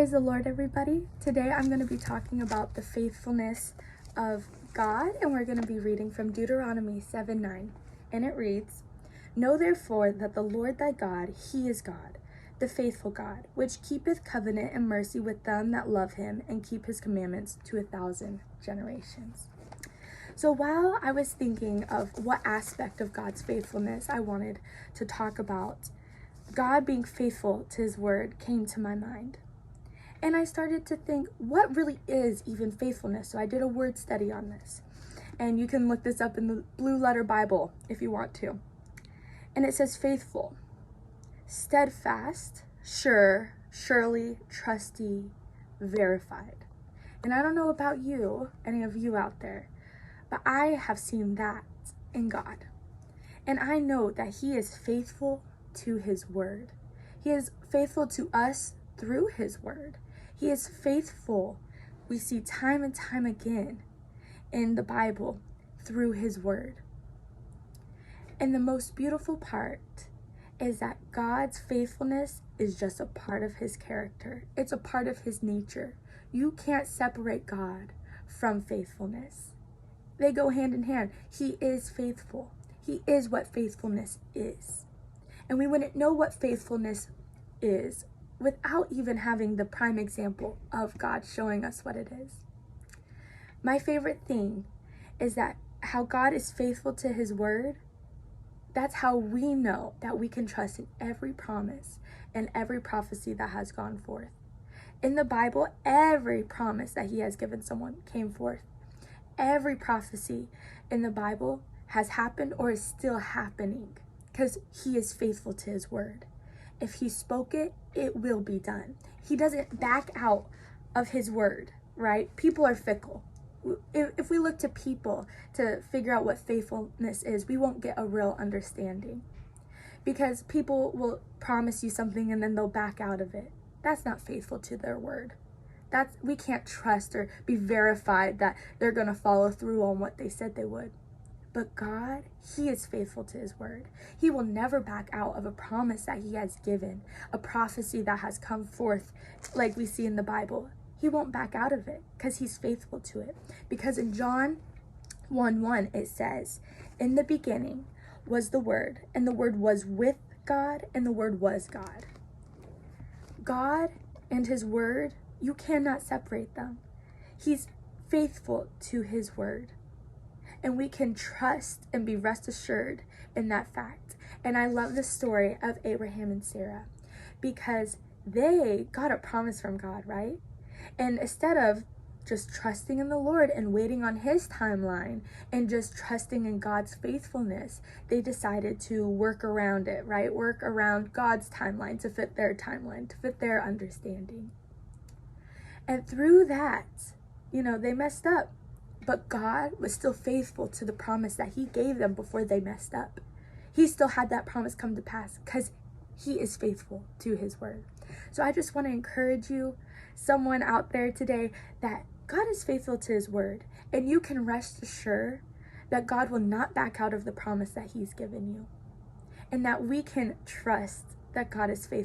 Praise the Lord, everybody. Today I'm going to be talking about the faithfulness of God, and we're going to be reading from Deuteronomy 7:9, and it reads, "Know therefore that the Lord thy God, he is God, the faithful God, which keepeth covenant and mercy with them that love him and keep his commandments to 1,000 generations." So while I was thinking of what aspect of God's faithfulness I wanted to talk about, God being faithful to his word came to my mind. And I started to think, what really is even faithfulness? So I did a word study on this. And you can look this up in the Blue Letter Bible if you want to. And it says faithful, steadfast, sure, surely, trusty, verified. And I don't know about you, any of you out there, but I have seen that in God. And I know that he is faithful to his word. He is faithful to us through his word. He is faithful, we see time and time again in the Bible, through his word. And the most beautiful part is that God's faithfulness is just a part of his character. It's a part of his nature. You can't separate God from faithfulness. They go hand in hand. He is faithful. He is what faithfulness is. And we wouldn't know what faithfulness is without even having the prime example of God showing us what it is. My favorite thing is that how God is faithful to his word, that's how we know that we can trust in every promise and every prophecy that has gone forth. In the Bible, every promise that he has given someone came forth. Every prophecy in the Bible has happened or is still happening because he is faithful to his word. If he spoke it, it will be done. He doesn't back out of his word, right? People are fickle. If we look to people to figure out what faithfulness is, we won't get a real understanding. Because people will promise you something and then they'll back out of it. That's not faithful to their word. We can't trust or be verified that they're going to follow through on what they said they would. But God, he is faithful to his word. He will never back out of a promise that he has given, a prophecy that has come forth like we see in the Bible. He won't back out of it because he's faithful to it. Because in John 1:1, it says, "In the beginning was the Word, and the Word was with God, and the Word was God." God and his word, you cannot separate them. He's faithful to his word. And we can trust and be rest assured in that fact. And I love the story of Abraham and Sarah because they got a promise from God, right? And instead of just trusting in the Lord and waiting on his timeline and just trusting in God's faithfulness, they decided to work around it, right? Work around God's timeline to fit their timeline, to fit their understanding. And through that, they messed up. But God was still faithful to the promise that he gave them before they messed up. He still had that promise come to pass because he is faithful to his word. So I just want to encourage you, someone out there today, that God is faithful to his word. And you can rest assured that God will not back out of the promise that he's given you. And that we can trust that God is faithful.